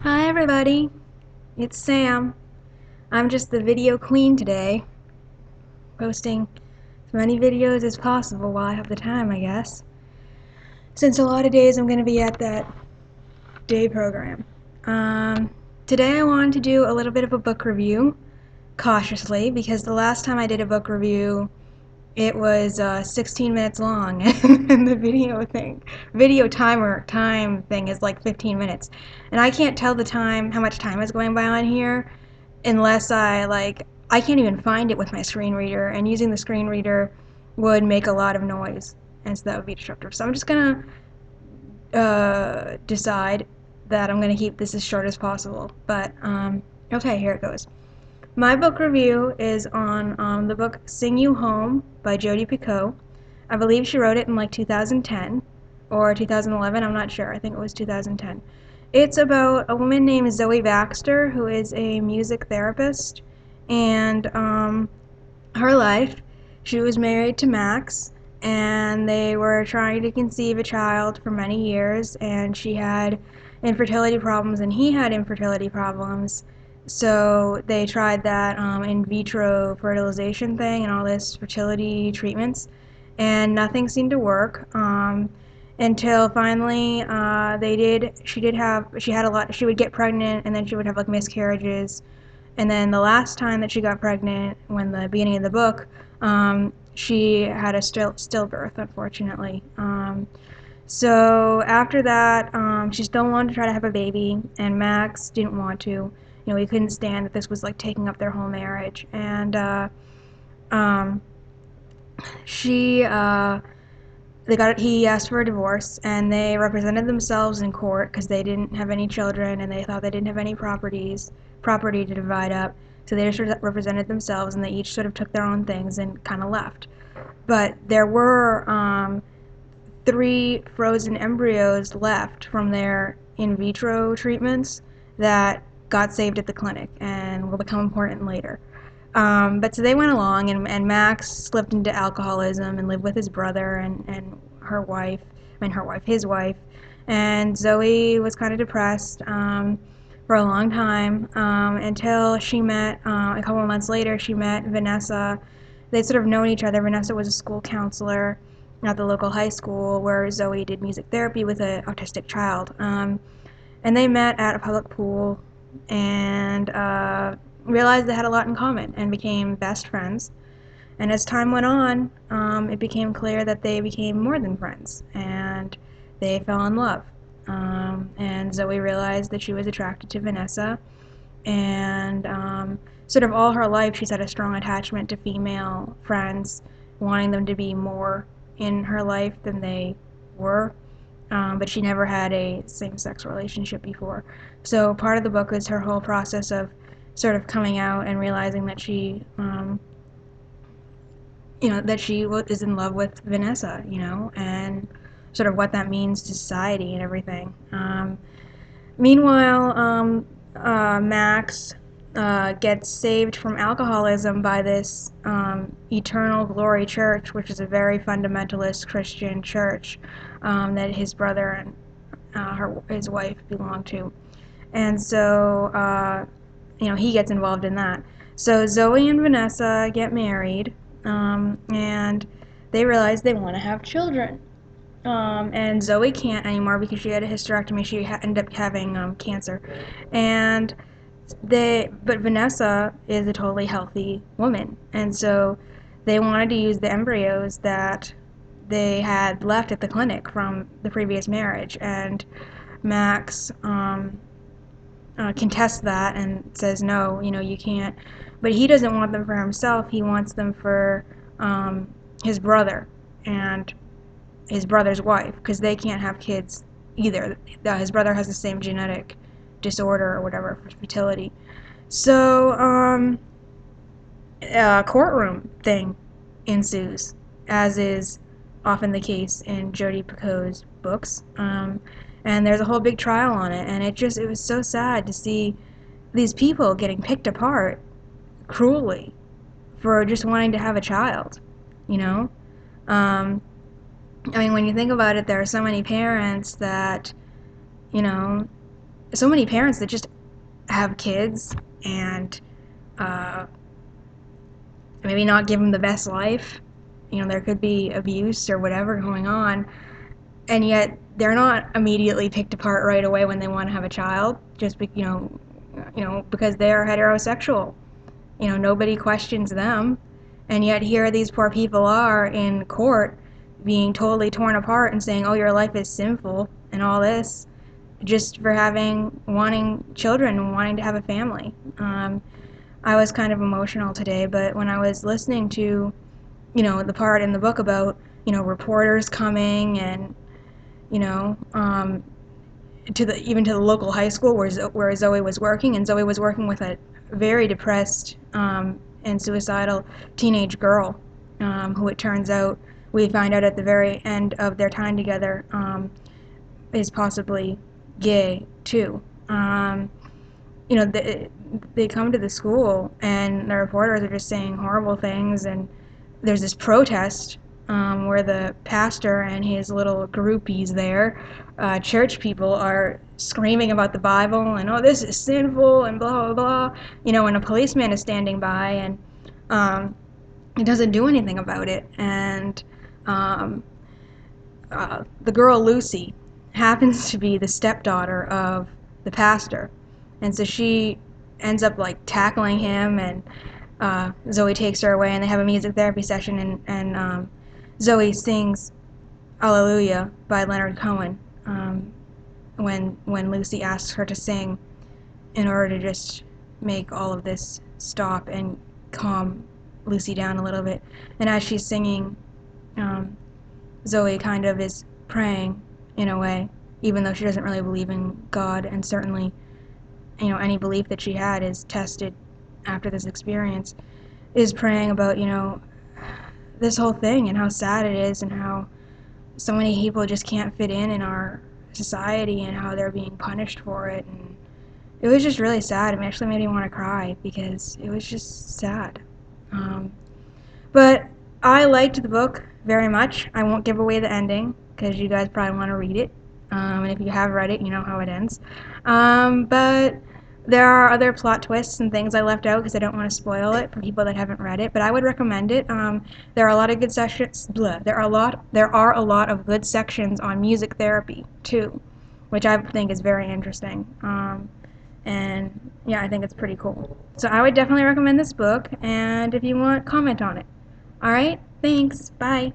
Hi everybody, it's Sam. I'm just the video queen today, posting as many videos as possible while I have the time, I guess. Since a lot of days I'm going to be at that day program. Today I wanted to do a little bit of a book review, cautiously, because the last time I did a book review it was 16 minutes long, and the video time thing is like 15 minutes, and I can't tell the time, how much time is going by on here, unless I can't even find it with my screen reader, and using the screen reader would make a lot of noise, and so that would be disruptive. So I'm just gonna decide that I'm gonna keep this as short as possible. But okay, here it goes. My book review is on the book Sing You Home by Jodie Picoult. I believe she wrote it in like 2010 or 2011, I'm not sure. I think it was 2010. It's about a woman named Zoe Baxter, who is a music therapist, and her life. She was married to Max, and they were trying to conceive a child for many years, and she had infertility problems, and he had infertility problems. So they tried that in vitro fertilization thing and all this fertility treatments, and nothing seemed to work. Until finally, she had a lot. She would get pregnant, and then she would have like miscarriages, and then the last time that she got pregnant, when the beginning of the book, she had a stillbirth, unfortunately. So after that, she still wanted to try to have a baby, and Max didn't want to. You know, he couldn't stand that this was like taking up their whole marriage, and um, she he asked for a divorce, and they represented themselves in court because they didn't have any children, and they thought they didn't have any property to divide up. So they just represented themselves, and they each sort of took their own things and kind of left. But there were 3 frozen embryos left from their in vitro treatments that got saved at the clinic and will become important later. But so they went along, and Max slipped into alcoholism and lived with his brother and her wife, his wife. And Zoe was kind of depressed for a long time until she met, a couple of months later, she met Vanessa. They'd sort of known each other. Vanessa was a school counselor at the local high school where Zoe did music therapy with an autistic child. And they met at a public pool and realized they had a lot in common and became best friends. And as time went on, it became clear that they became more than friends, and they fell in love. And Zoe realized that she was attracted to Vanessa, and sort of all her life she's had a strong attachment to female friends, wanting them to be more in her life than they were. But she never had a same-sex relationship before. So part of the book is her whole process of sort of coming out and realizing that she is in love with Vanessa, and sort of what that means to society and everything. Meanwhile, Max gets saved from alcoholism by this Eternal Glory Church, which is a very fundamentalist Christian church that his brother and his wife belong to. And so, he gets involved in that. So Zoe and Vanessa get married, and they realize they want to have children. And Zoe can't anymore because she had a hysterectomy. She ended up having cancer, and but Vanessa is a totally healthy woman, and so they wanted to use the embryos that they had left at the clinic from the previous marriage, and Max contests that and says no, you can't. But he doesn't want them for himself. He wants them for his brother and his brother's wife, because they can't have kids either. His brother has the same genetic disorder or whatever for fertility. So a courtroom thing ensues, as is often the case in Jodie Picoult's books. And there's a whole big trial on it, and it was so sad to see these people getting picked apart cruelly for just wanting to have a child, you know? I mean, when you think about it, there are so many parents that, You know, so many parents that just have kids and uh, maybe not give them the best life. You know, there could be abuse or whatever going on, and yet they're not immediately picked apart right away when they want to have a child, just because they are heterosexual. You know, nobody questions them, and yet here these poor people are in court being totally torn apart and saying, "Oh, your life is sinful," and all this just for wanting children and wanting to have a family. I was kind of emotional today, but when I was listening to, the part in the book about, reporters coming and, you know, even to the local high school where Zoe was working, and Zoe was working with a very depressed and suicidal teenage girl, who it turns out we find out at the very end of their time together is possibly gay too. They come to the school and the reporters are just saying horrible things, and there's this protest where the pastor and his little groupies there, church people, are screaming about the Bible and, oh, this is sinful and blah, blah, blah. And a policeman is standing by and he doesn't do anything about it. And um, the girl Lucy happens to be the stepdaughter of the pastor, and so she ends up like tackling him, and Zoe takes her away, and they have a music therapy session, and Zoe sings "Alleluia" by Leonard Cohen when Lucy asks her to sing in order to just make all of this stop and calm Lucy down a little bit. And as she's singing, um, Zoe kind of is praying in a way, even though she doesn't really believe in God, and certainly, any belief that she had is tested after this experience, is praying about, this whole thing and how sad it is and how so many people just can't fit in our society and how they're being punished for it. And it was just really sad. It actually made me want to cry because it was just sad. Um, But I liked the book very much. I won't give away the ending because you guys probably want to read it. And if you have read it, you know how it ends. But there are other plot twists and things I left out because I don't want to spoil it for people that haven't read it. But I would recommend it. There are a lot of good sections. Blah, there are a lot of good sections on music therapy too, which I think is very interesting. And yeah, I think it's pretty cool. So I would definitely recommend this book. And if you want, comment on it. All right, thanks. Bye.